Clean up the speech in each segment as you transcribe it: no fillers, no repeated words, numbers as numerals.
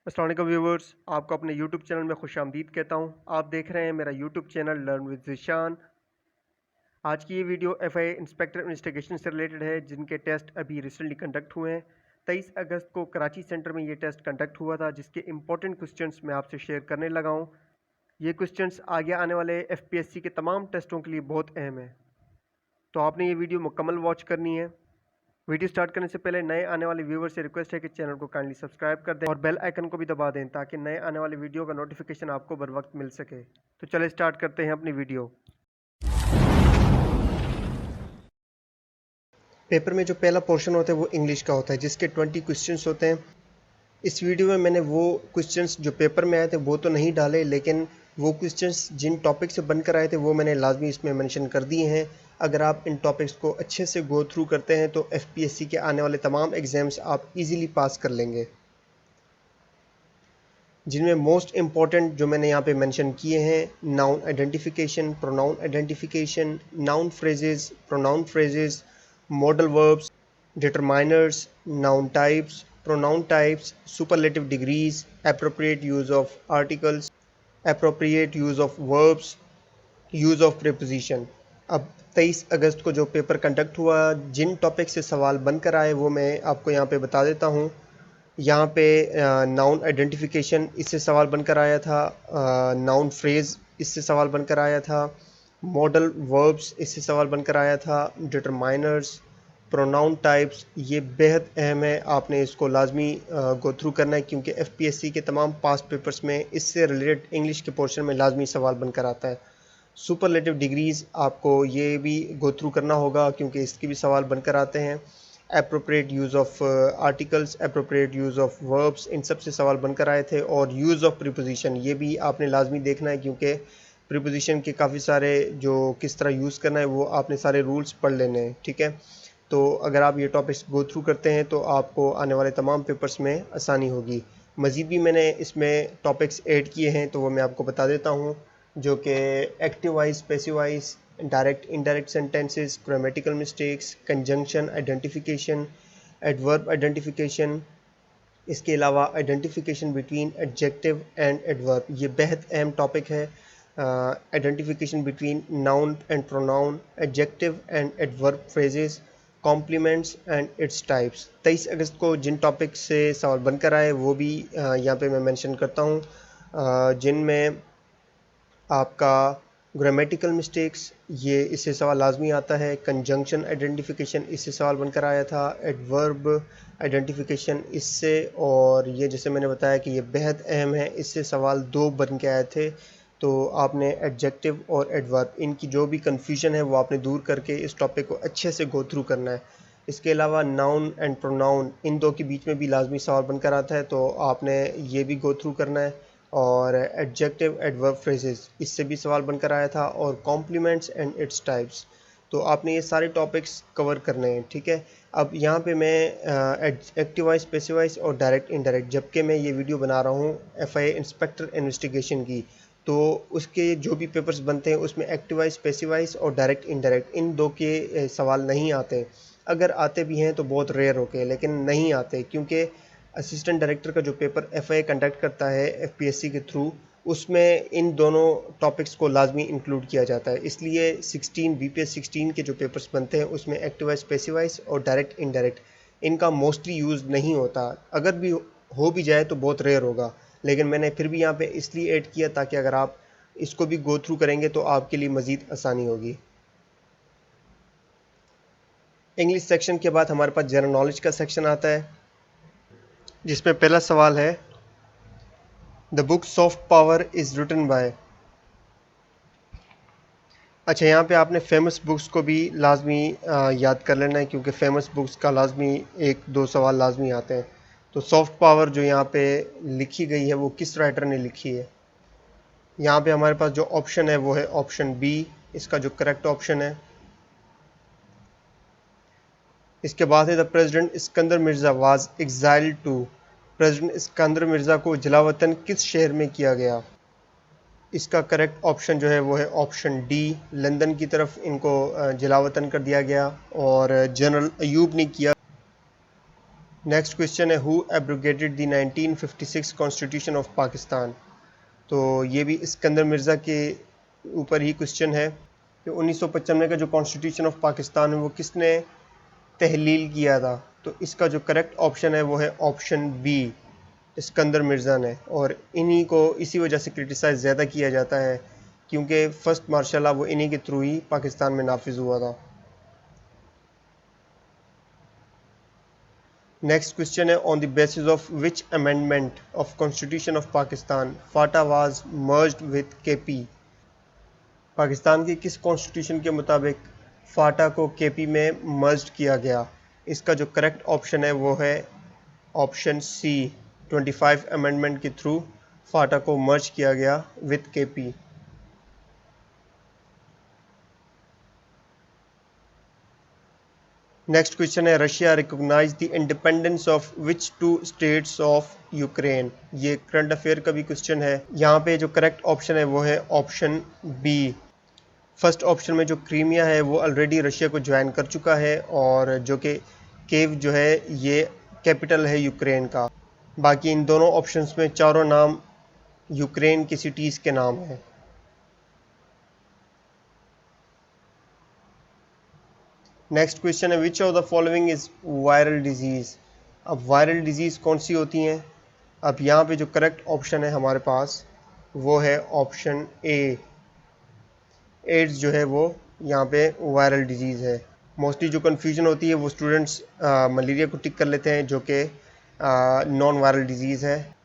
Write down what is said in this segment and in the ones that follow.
अस्सलाम वालेकुम व्यूवर्स, आपको अपने यूट्यूब चैनल में खुशामदीद कहता हूँ। आप देख रहे हैं मेरा YouTube channel learn with Zeeshan. आज की ये वीडियो एफआईए इंस्पेक्टर इन्वेस्टिगेशन से रिलेटेड है, जिनके टेस्ट अभी रिसेंटली कंडक्ट हुए हैं। 23 अगस्त को कराची सेंटर में ये टेस्ट कंडक्ट हुआ था, जिसके इंपॉर्टेंट क्वेश्चंस मैं आपसे शेयर करने लगा हूँ। ये क्वेश्चंस आगे आने वाले एफपीएससी के तमाम टेस्टों के लिए बहुत अहम है, तो आपने ये वीडियो मुकम्मल वॉच करनी है। वीडियो स्टार्ट करने से पहले नए आने वाले व्यूवर से रिक्वेस्ट है कि चैनल को काइंडली सब्सक्राइब कर दें और बेल आइकन को भी दबा दें, ताकि नए आने वाले वीडियो का नोटिफिकेशन आपको बर वक्त मिल सके। तो चले स्टार्ट करते हैं अपनी वीडियो। पेपर में जो पहला पोर्शन होता है वो इंग्लिश का होता है, जिसके 20 क्वेश्चंस होते हैं। इस वीडियो में मैंने वो क्वेश्चंस जो पेपर में आए थे वो तो नहीं डाले, लेकिन वो क्वेश्चंस जिन टॉपिक से बनकर आए थे वो मैंने लाजमी इसमें मेंशन कर दिए हैं। अगर आप इन टॉपिक्स को अच्छे से गो थ्रू करते हैं तो एफपीएससी के आने वाले तमाम एग्ज़ाम्स आप इजीली पास कर लेंगे। जिनमें मोस्ट इम्पॉर्टेंट जो मैंने यहाँ पे मेंशन किए हैं: noun identification, pronoun identification, noun phrases, modal verbs, determiners, noun types, pronoun types, superlative degrees, appropriate use of articles, appropriate use of verbs, use of preposition. अब 23 अगस्त को जो पेपर कंडक्ट हुआ, जिन टॉपिक से सवाल बनकर आए वो मैं आपको यहाँ पे बता देता हूँ। यहाँ पे नाउन आइडेंटिफिकेशन इससे सवाल बनकर आया था, नाउन फ्रेज़ इससे सवाल बनकर आया था, मॉडल वर्ब्स इससे सवाल बनकर आया था, डिटरमाइनर्स, प्रोनाउन टाइप्स। ये बेहद अहम है, आपने इसको लाजमी गो थ्रू करना है, क्योंकि एफपीएससी के तमाम पास्ट पेपर्स में इससे रिलेटेड इंग्लिश के पोर्शन में लाजमी सवाल बनकर आता है। सुपरलेटिव डिग्रीज़ आपको ये भी गो थ्रू करना होगा, क्योंकि इसके भी सवाल बनकर आते हैं। Appropriate use of articles, appropriate use of verbs, इन सब से सवाल बनकर आए थे। और यूज़ ऑफ प्रीपोजिशन ये भी आपने लाजमी देखना है, क्योंकि प्रीपोजिशन के काफ़ी सारे जो किस तरह यूज़ करना है वो आपने सारे रूल्स पढ़ लेने हैं, ठीक है। तो अगर आप ये टॉपिक्स गो थ्रू करते हैं तो आपको आने वाले तमाम पेपर्स में आसानी होगी। मज़ीद भी मैंने इसमें टॉपिक्स ऐड किए हैं, तो वो मैं आपको बता देता हूँ, जो कि active wise, passive wise, direct indirect sentences, grammatical mistakes, conjunction identification, adverb identification. इसके अलावा identification between adjective and adverb, ये बेहद अहम टॉपिक है। Identification between noun and pronoun, adjective and adverb phrases, complements and its types. 23 अगस्त को जिन topic से सवाल बनकर आए वो भी यहाँ पे मैं मेंशन करता हूँ, जिनमें आपका ग्रामेटिकल मिस्टेक्स, ये इससे सवाल लाजमी आता है। कंजंक्शन आइडेंटिफिकेशन इससे सवाल बनकर आया था, एडवर्ब आइडेंटिफिकेशन इससे, और ये जैसे मैंने बताया कि ये बेहद अहम है, इससे सवाल 2 बन के आए थे। तो आपने एडजेक्टिव और एडवर्ब, इनकी जो भी कन्फ्यूजन है वो आपने दूर करके इस टॉपिक को अच्छे से गो थ्रू करना है। इसके अलावा नाउन एंड प्रोनाउन, इन दो के बीच में भी लाजमी सवाल बनकर आता है, तो आपने ये भी गो थ्रू करना है। और एडजेक्टिव एडवर्ब फ्रेजेस, इससे भी सवाल बनकर आया था, और कॉम्प्लीमेंट्स एंड इट्स टाइप्स। तो आपने ये सारे टॉपिक्स कवर करने हैं, ठीक है। अब यहाँ पे मैं एक्टिव वाइज, पैसिव वाइज और डायरेक्ट इनडायरेक्ट, जबकि मैं ये वीडियो बना रहा हूँ एफआईए इंस्पेक्टर इन्वेस्टिगेशन की, तो उसके जो भी पेपर्स बनते हैं उसमें एक्टिव वाइज, पैसिव वाइज और डायरेक्ट इनडायरेक्ट, इन दो के सवाल नहीं आते। अगर आते भी हैं तो बहुत रेयर होके, लेकिन नहीं आते, क्योंकि असिस्टेंट डायरेक्टर का जो पेपर एफआईए कंडक्ट करता है एफपीएससी के थ्रू, उसमें इन दोनों टॉपिक्स को लाजमी इंक्लूड किया जाता है। इसलिए 16 बीपीएस 16 के जो पेपर्स बनते हैं उसमें एक्टिव वाइज, पैसिव वाइज और डायरेक्ट इनडायरेक्ट, इनका मोस्टली यूज़ नहीं होता। अगर भी हो भी जाए तो बहुत रेयर होगा, लेकिन मैंने फिर भी यहाँ पे इसलिए ऐड किया ताकि अगर आप इसको भी गो थ्रू करेंगे तो आपके लिए मज़ीद आसानी होगी। इंग्लिश सेक्शन के बाद हमारे पास जनरल नॉलेज का सेक्शन आता है, जिसमें पहला सवाल है, the book soft power is written by. अच्छा, यहाँ पे आपने फेमस बुक्स को भी लाजमी याद कर लेना है, क्योंकि फेमस बुक्स का लाजमी 1-2 सवाल लाजमी आते हैं। तो सॉफ्ट पावर जो यहाँ पे लिखी गई है वो किस राइटर ने लिखी है? यहाँ पे हमारे पास जो ऑप्शन है वो है ऑप्शन बी, इसका जो करेक्ट ऑप्शन है। इसके बाद है, the president Iskander Mirza was exiled to. President Iskander Mirza को जलावतन किस शहर में किया गया? इसका करेक्ट ऑप्शन जो है वो है ऑप्शन डी, लंदन की तरफ इनको जलावतन कर दिया गया। और जनरल अयूब ने किया। नेक्स्ट क्वेश्चन है who abrogated the 1956 constitution of Pakistan. तो ये भी सिकंदर मिर्ज़ा के ऊपर ही क्वेश्चन है कि 1995 का जो कॉन्स्टिट्यूशन ऑफ पाकिस्तान है वो किसने तहलील किया था। तो इसका जो करेक्ट ऑप्शन है वो है ऑप्शन बी, सिकंदर मिर्ज़ा ने। और इन्हीं को इसी वजह से क्रिटिसाइज़ ज़्यादा किया जाता है क्योंकि फर्स्ट मार्शल लॉ वो इन्हीं के थ्रू ही पाकिस्तान में नाफिज हुआ था। नेक्स्ट क्वेश्चन है on the basis of which amendment of constitution of Pakistan Phata was merged with KP. Pakistan के किस कॉन्स्टिट्यूशन के मुताबिक फाटा को केपी में मर्ज किया गया। इसका जो करेक्ट ऑप्शन है वो है ऑप्शन सी, 25 अमेंडमेंट के थ्रू फाटा को मर्ज किया गया विद केपी। नेक्स्ट क्वेश्चन है Russia recognize the independence of which two states of Ukraine. ये करंट अफेयर का भी क्वेश्चन है। यहाँ पे जो करेक्ट ऑप्शन है वो है ऑप्शन बी। फर्स्ट ऑप्शन में जो क्रीमिया है वो ऑलरेडी रशिया को ज्वाइन कर चुका है और जो कि केव जो है ये कैपिटल है यूक्रेन का। बाकी इन दोनों ऑप्शंस में चारों नाम यूक्रेन की सिटीज़ के नाम हैं। नेक्स्ट क्वेश्चन है which of the following is viral disease. अब वायरल डिजीज़ कौन सी होती हैं। अब यहाँ पे जो करेक्ट ऑप्शन है हमारे पास वो है ऑप्शन ए, एड्स जो है वो यहाँ पे वायरल डिजीज़ है। मोस्टली जो कन्फ्यूजन होती है वो स्टूडेंट्स मलेरिया को टिक कर लेते हैं जो कि नॉन वायरल डिजीज़ है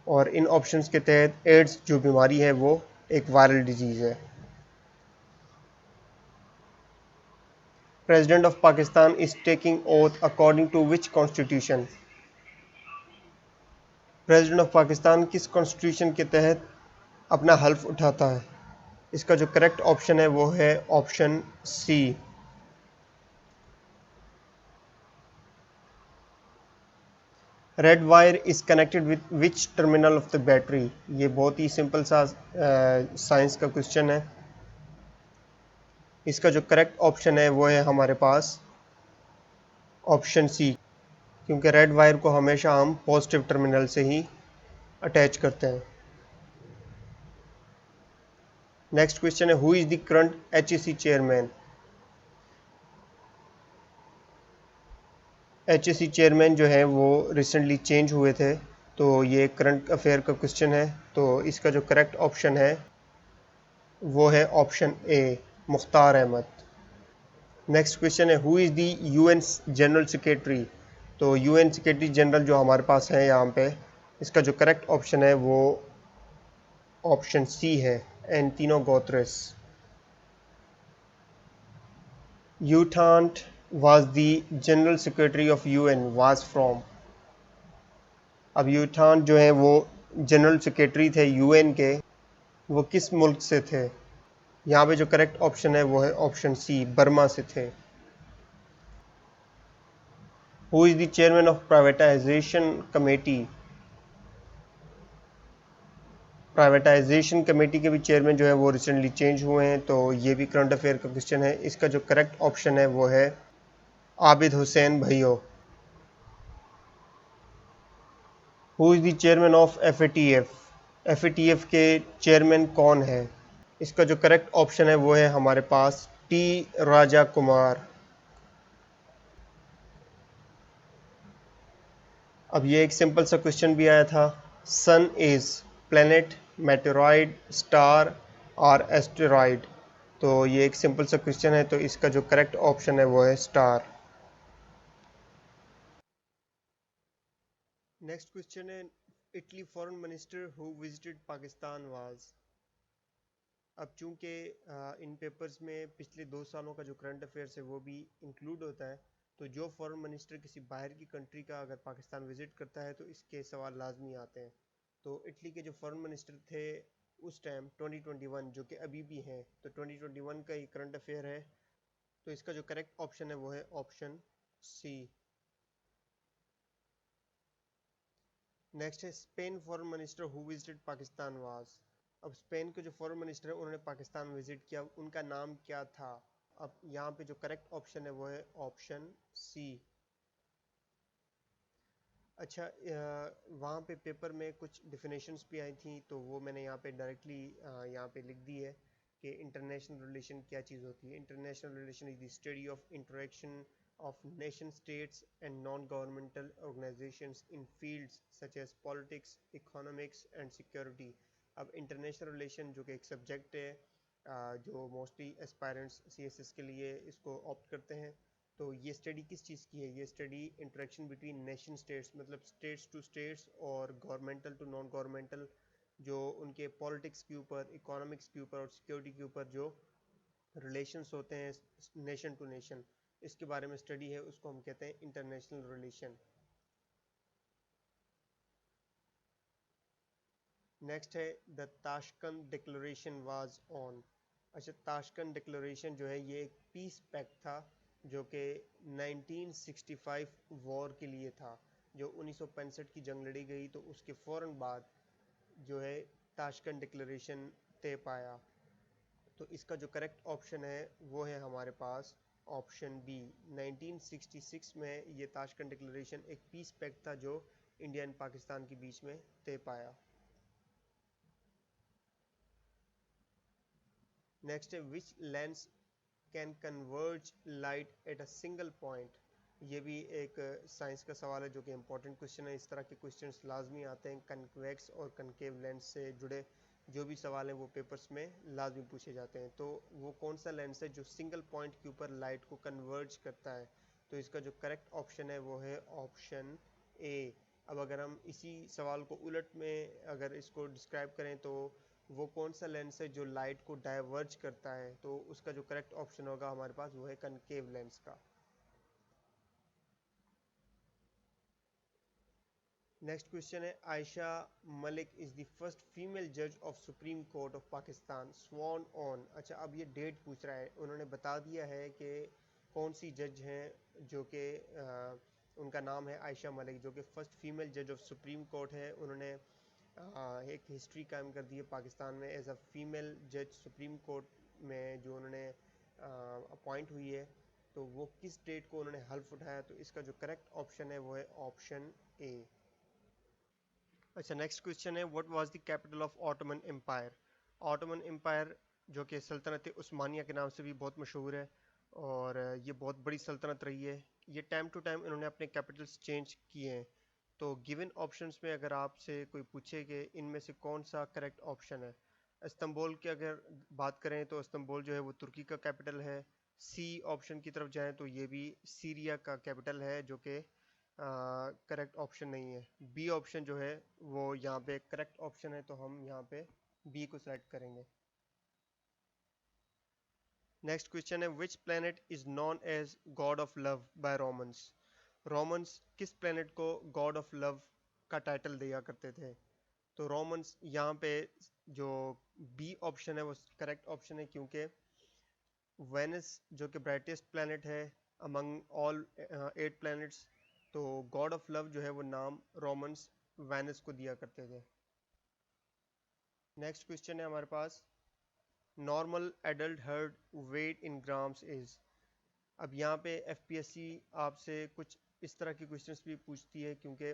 और इन ऑप्शंस के तहत एड्स जो बीमारी है वो एक वायरल डिजीज़ है। President of Pakistan is taking oath according to which constitution. President of Pakistan किस कॉन्स्टिट्यूशन के तहत अपना हल्फ उठाता है। इसका जो करेक्ट ऑप्शन है वो है option C. Red wire is connected with which terminal of the battery. ये बहुत ही सिंपल सा साइंस का क्वेश्चन है। इसका जो करेक्ट ऑप्शन है वो है हमारे पास ऑप्शन सी, क्योंकि रेड वायर को हमेशा हम पॉजिटिव टर्मिनल से ही अटैच करते हैं। नेक्स्ट क्वेश्चन है who is the current HEC chairman. HEC chairman जो है वो रिसेंटली चेंज हुए थे, तो ये करंट अफेयर का क्वेश्चन है। तो इसका जो करेक्ट ऑप्शन है वो है option A, Mukhtar Ahmed. Next question है who is the UN general secretary. तो यूएन सेक्रेटरी जनरल जो हमारे पास है यहाँ पे, इसका जो करेक्ट ऑप्शन है वो ऑप्शन सी है, Antonio Guterres. U Thant was the general secretary of UN was from. अब यूटांट जो है वो जनरल सेक्रेटरी थे यूएन के, वो किस मुल्क से थे। यहाँ पे जो करेक्ट ऑप्शन है वो है ऑप्शन सी, बर्मा से थे। Who is the chairman of privatisation committee. Privatisation committee के भी चेयरमैन जो है वो रिसेंटली चेंज हुए हैं, तो ये भी करंट अफेयर का क्वेश्चन है। इसका जो करेक्ट ऑप्शन है वो है आबिद हुसैन भैयो। Who is the chairman of FATF. FATF के चेयरमैन कौन है। इसका जो करेक्ट ऑप्शन है वो है हमारे पास टी राजा कुमार। अब ये एक सिंपल सा क्वेश्चन भी आया था, सन इज प्लेनेट, मेटेरॉइड, स्टार और एस्टेरॉइड। तो ये एक सिंपल सा क्वेश्चन है, तो इसका जो करेक्ट ऑप्शन है वो है स्टार। नेक्स्ट क्वेश्चन है Italy foreign minister who visited Pakistan was. अब चूंकि इन पेपर्स में पिछले 2 सालों का जो करंट अफेयर्स है वो भी इंक्लूड होता है, तो जो फॉरेन मिनिस्टर किसी बाहर की कंट्री का अगर पाकिस्तान विजिट करता है तो इसके सवाल लाजमी आते हैं। तो इटली के जो फॉरेन मिनिस्टर थे उस टाइम 2021, जो कि अभी भी हैं, तो 2021 का ही करंट अफेयर है। तो इसका जो करेक्ट ऑप्शन है वो है ऑप्शन सी। नेक्स्ट है Spain foreign minister who visited Pakistan was. अब स्पेन के जो फॉरेन मिनिस्टर है उन्होंने पाकिस्तान विजिट किया, उनका नाम क्या था। अब यहाँ पे जो करेक्ट ऑप्शन है वो है ऑप्शन सी, अच्छा, वहाँ पे पेपर में कुछ डिफिनेशंस भी आई थी, तो वो मैंने यहाँ पे डायरेक्टली यहाँ पे लिख दी है कि इंटरनेशनल रिलेशन क्या चीज़ होती है। International relation is the study of interaction of nation states and non governmental organizations in fields such as politics, economics and security. अब इंटरनेशनल रिलेशन जो कि एक सब्जेक्ट है, जो मोस्टली एस्पायरेंट्स सीएसएस के लिए इसको ऑप्ट करते हैं। तो ये स्टडी किस चीज़ की है? ये study interaction between nation states, मतलब स्टेट्स टू स्टेट्स और गवर्नमेंटल टू नॉन गवर्नमेंटल, जो उनके पॉलिटिक्स के ऊपर, इकोनॉमिक्स के ऊपर और सिक्योरिटी के ऊपर जो रिलेशंस होते हैं नेशन टू नेशन, इसके बारे में स्टडी है, उसको हम कहते हैं इंटरनेशनल रिलेशन। नेक्स्ट है the Tashkent declaration was on. अच्छा, ताशकंद डिक्लेरेशन जो है ये एक पीस पैक्ट था जो कि 1965 वॉर के लिए था। जो 1965 की जंग लड़ी गई तो उसके फ़ौरन बाद जो है ताशकंद डिक्लेरेशन तय पाया। तो इसका जो करेक्ट ऑप्शन है वो है हमारे पास ऑप्शन बी। 1966 में ये ताशकंद डिक्लेरेशन एक पीस पैक्ट था जो इंडिया एंड पाकिस्तान के बीच में तय पाया। नेक्स्ट है which lens can converge light at a single point. ये भी एक साइंस का सवाल है जो कि इंपॉर्टेंट क्वेश्चन है। इस तरह के क्वेश्चंस लाजमी आते हैं, कन्वेक्स और कनकेव लेंस से जुड़े जो भी सवाल हैं वो पेपर्स में लाजमी पूछे जाते हैं। तो वो कौन सा लेंस है जो सिंगल पॉइंट के ऊपर लाइट को कन्वर्ज करता है? तो इसका जो करेक्ट ऑप्शन है वो है ऑप्शन ए। अब अगर हम इसी सवाल को उलट में अगर इसको डिस्क्राइब करें तो वो कौन सा लेंस है जो लाइट को डाइवर्ज करता है? तो उसका जो करेक्ट ऑप्शन होगा हमारे पास वो है कनकेव लेंस का। नेक्स्ट क्वेश्चन है Ayesha Malik is the first female जज of supreme court of Pakistan sworn on. अच्छा, अब ये डेट पूछ रहा है, उन्होंने बता दिया है कि कौन सी जज हैं जो कि उनका नाम है आयशा मलिक, जो कि फर्स्ट फीमेल जज ऑफ सुप्रीम कोर्ट है। उन्होंने एक हिस्ट्री कायम कर दी है पाकिस्तान में एज अ फीमेल जज सुप्रीम कोर्ट में, जो उन्होंने अपॉइंट हुई है। तो वो किस डेट को उन्होंने हल्फ उठाया? तो इसका जो करेक्ट ऑप्शन है वो है ऑप्शन ए। अच्छा, नेक्स्ट क्वेश्चन है what was the capital of Ottoman empire. Ottoman empire जो कि सल्तनत उस्मानिया के नाम से भी बहुत मशहूर है और ये बहुत बड़ी सल्तनत रही है। ये टाइम टू टाइम इन्होंने अपने कैपिटल्स चेंज किए हैं। तो गिवन ऑप्शंस में अगर आपसे कोई पूछे कि इनमें से कौन सा करेक्ट ऑप्शन है, इस्तंबुल की अगर बात करें तो इस्तंबुल जो है वो तुर्की का कैपिटल है। सी ऑप्शन की तरफ जाएं तो ये भी सीरिया का कैपिटल है, जो कि करेक्ट ऑप्शन नहीं है। बी ऑप्शन जो है वो यहाँ पे करेक्ट ऑप्शन है, तो हम यहाँ पे बी को सेलेक्ट करेंगे। नेक्स्ट क्वेश्चन है which planet is known as god of love by Romans. Romans किस प्लेनेट को गॉड ऑफ लव का टाइटल दिया करते थे? तो रोमन्स यहाँ पे जो बी ऑप्शन है वो करेक्ट ऑप्शन है, क्योंकि वेनस जो कि ब्राइटेस्ट प्लेनेट है अमंग ऑल 8 प्लैनेट्स, तो गॉड ऑफ लव जो है वो नाम रोमन्स वेनस को दिया करते थे। नेक्स्ट क्वेश्चन है हमारे पास normal adult heart weight in grams is. अब यहाँ पे एफपीएससी आपसे कुछ इस तरह की क्वेश्चंस भी पूछती है, क्योंकि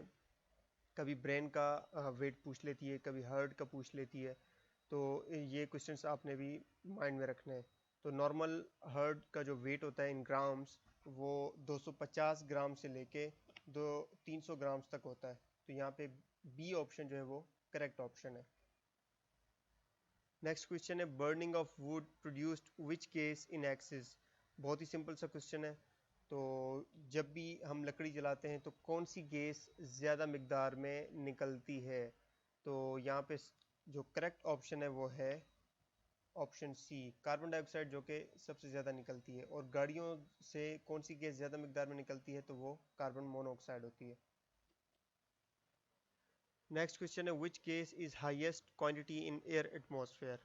कभी ब्रेन का वेट पूछ लेती है, कभी हर्ट का पूछ लेती है। तो ये क्वेश्चंस आपने भी माइंड में रखने हैं। तो नॉर्मल हर्ट का जो वेट होता है इन ग्राम्स वो 250 ग्राम से लेके 300 ग्राम्स तक होता है। तो यहाँ पे बी ऑप्शन जो है वो करेक्ट ऑप्शन है। नेक्स्ट क्वेश्चन है burning of would produced which gas in excess. बहुत ही सिंपल सा क्वेश्चन है। तो जब भी हम लकड़ी जलाते हैं तो कौन सी गैस ज़्यादा मिकदार में निकलती है? तो यहाँ पे जो करेक्ट ऑप्शन है वो है ऑप्शन सी, कार्बन डाइऑक्साइड, जो कि सबसे ज़्यादा निकलती है। और गाड़ियों से कौन सी गैस ज़्यादा मिकदार में निकलती है? तो वो कार्बन मोनोऑक्साइड होती है। नेक्स्ट क्वेश्चन है which gas is highest quantity in air atmosphere.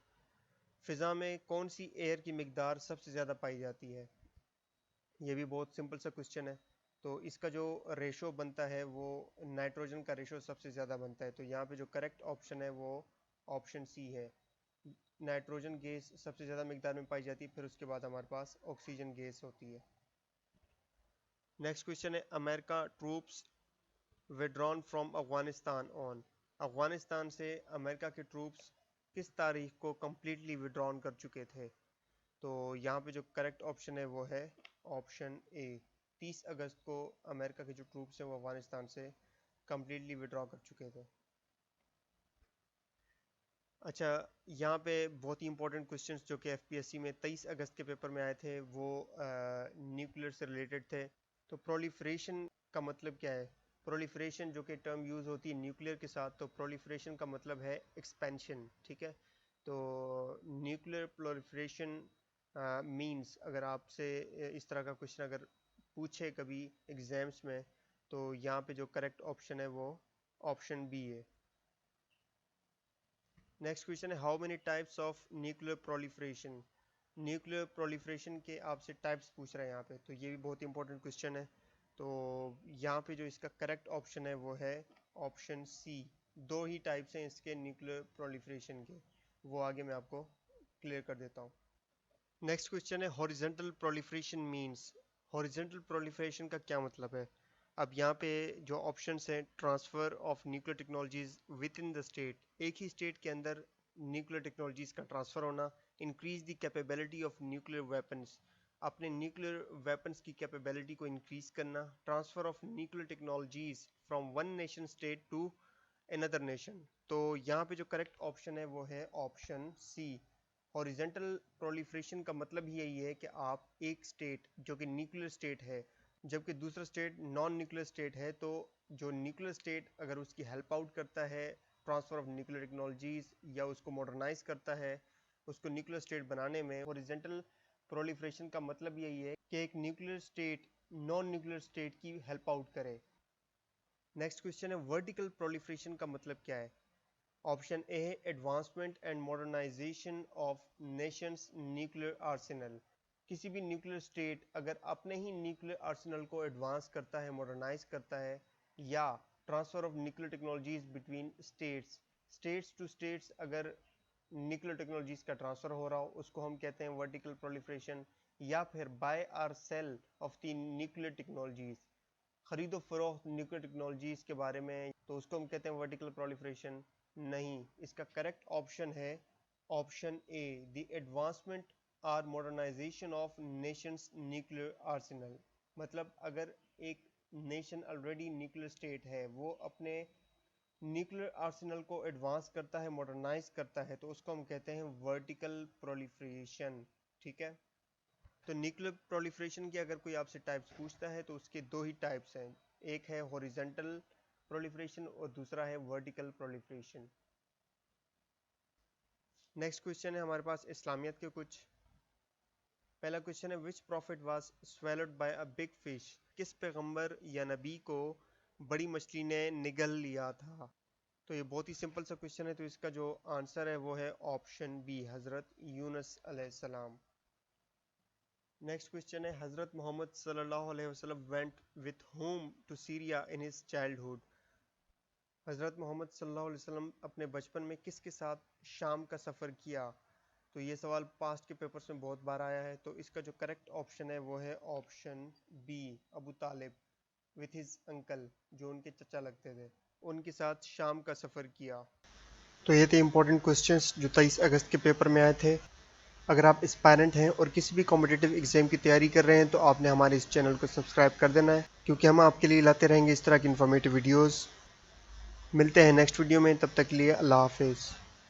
फिज़ा में कौन सी एयर की मिकदार सबसे ज़्यादा पाई जाती है? ये भी बहुत सिंपल सा क्वेश्चन है। तो इसका जो रेशो बनता है वो नाइट्रोजन का रेशो सबसे ज़्यादा बनता है। तो यहाँ पे जो करेक्ट ऑप्शन है वो ऑप्शन सी है। नाइट्रोजन गैस सबसे ज़्यादा मिकदार में पाई जाती है, फिर उसके बाद हमारे पास ऑक्सीजन गैस होती है। नेक्स्ट क्वेश्चन है America troops withdrawn from Afghanistan on, Afghanistan से अमेरिका के ट्रूप्स किस तारीख को कम्प्लीटली विड्रॉन कर चुके थे। तो यहाँ पे जो करेक्ट ऑप्शन है वो है ऑप्शन ए, 30 अगस्त को अमेरिका के जो ट्रूप्स हैं वो अफगानिस्तान से कम्प्लीटली विड्रॉ कर चुके थे। अच्छा, यहाँ पे बहुत ही इंपॉर्टेंट क्वेश्चंस जो कि एफपीएससी में 23 अगस्त के पेपर में आए थे वो न्यूक्लियर से रिलेटेड थे। तो प्रोलिफरेशन का मतलब क्या है? प्रोलिफरेशन जो कि टर्म यूज़ होती है न्यूक्लियर के साथ, तो प्रोलिफरेशन का मतलब है एक्सपेंशन, ठीक है। तो न्यूक्लियर प्रोलिफरेशन मींस, अगर आपसे इस तरह का क्वेश्चन अगर पूछे कभी एग्जाम्स में, तो यहाँ पे जो करेक्ट ऑप्शन है वो ऑप्शन बी है। नेक्स्ट क्वेश्चन है how many types of nuclear proliferation. Nuclear proliferation के आपसे टाइप्स पूछ रहे हैं यहाँ पे, तो ये भी बहुत इंपॉर्टेंट क्वेश्चन है। तो यहाँ पे जो इसका करेक्ट ऑप्शन है वो है ऑप्शन सी, 2 ही टाइप्स हैं इसके न्यूक्लियर प्रोलिफरेशन के, वो आगे मैं आपको क्लियर कर देता हूँ। नेक्स्ट क्वेश्चन है horizontal proliferation means, horizontal proliferation का क्या मतलब है। अब यहाँ पे जो ऑप्शंस हैं, transfer of nuclear technologies within the state, एक ही स्टेट के अंदर न्यूक्लियर टेक्नोलॉजीज का ट्रांसफ़र होना, increase the capability of nuclear weapons, अपने न्यूक्लियर वेपन्स की कैपेबिलिटी को इंक्रीज करना, transfer of nuclear technologies from one nation state to another nation. तो यहाँ पे जो करेक्ट ऑप्शन है वो है ऑप्शन सी। हॉरिजॉन्टल प्रोलिफरेशन का मतलब ही यही है कि आप एक स्टेट जो कि न्यूक्लियर स्टेट है, जबकि दूसरा स्टेट नॉन न्यूक्लियर स्टेट है, तो जो न्यूक्लियर स्टेट अगर उसकी हेल्प आउट करता है ट्रांसफ़र ऑफ न्यूक्लियर टेक्नोलॉजीज या उसको मॉडर्नाइज करता है उसको न्यूक्लियर स्टेट बनाने में, हॉरिजॉन्टल प्रोलिफरेशन का मतलब यही है कि एक nuclear state non nuclear state की हेल्प आउट करे। नेक्स्ट क्वेश्चन है वर्टिकल प्रोलिफरेशन का मतलब क्या है। ऑप्शन ए है advancement and modernization of nations nuclear arsenal, किसी भी न्यूक्लियर स्टेट अगर अपने ही न्यूक्लियर आर्सेनल को एडवांस करता है, मॉडर्नाइज करता है, या transfer of nuclear technologies between states, states to states अगर न्यूक्लियर टेक्नोलॉजीज का ट्रांसफ़र हो रहा हो, उसको हम कहते हैं वर्टिकल प्रोलिफरेशन। या फिर buy or sale of the nuclear technologies, खरीदो फरोख्त न्यूक्लियर टेक्नोलॉजीज के बारे में, तो उसको हम कहते हैं वर्टिकल प्रोलिफरेशन। नहीं, इसका करेक्ट ऑप्शन है ऑप्शन ए, द एडवांसमेंट और modernization of nations nuclear arsenal. मतलब अगर एक नेशन ऑलरेडी न्यूक्लियर स्टेट है, वो अपने न्यूक्लियर आर्सेनल को एडवांस करता है, मॉडर्नाइज करता है, तो उसको हम कहते हैं वर्टिकल प्रोलिफरेशन, ठीक है। तो न्यूक्लियर प्रोलिफरेशन की अगर कोई आपसे टाइप्स पूछता है तो उसके 2 ही टाइप्स हैं, एक है हॉरिजॉन्टल प्रोलिफरेशन और दूसरा है वर्टिकल प्रोलिफरेशन। नेक्स्ट क्वेश्चन है हमारे पास इस्लामियत के कुछ। पहला क्वेश्चन है which prophet was swallowed by a big fish, किस पैगंबर या नबी को बड़ी मछली ने निगल लिया था। तो ये बहुत ही सिंपल सा क्वेश्चन है, तो इसका जो आंसर है वो है ऑप्शन बी, हज़रत यूनुस अलैहिस्सलाम। नेक्स्ट क्वेश्चन है हज़रत मोहम्मद सल्लल्लाहु अलैहि वसल्लम went with home to Syria in his childhood, हज़रत मोहम्मद सल्लल्लाहु अलैहि वसल्लम अपने बचपन में किसके साथ शाम का सफ़र किया। तो ये सवाल पास्ट के पेपर्स में बहुत बार आया है, तो इसका जो करेक्ट ऑप्शन है वो है option B, Abu Talib with his uncle, जो उनके चचा लगते थे, उनके साथ शाम का सफ़र किया। तो ये थे इंपॉर्टेंट क्वेश्चंस जो 23 अगस्त के पेपर में आए थे। अगर आप एस्पायरेंट हैं और किसी भी कॉम्पिटिटिव एग्जाम की तैयारी कर रहे हैं तो आपने हमारे इस चैनल को सब्सक्राइब कर देना है, क्योंकि हम आपके लिए लाते रहेंगे इस तरह की इन्फॉर्मेटिव वीडियोस। मिलते हैं नेक्स्ट वीडियो में, तब तक के लिए अल्लाह हाफिज़।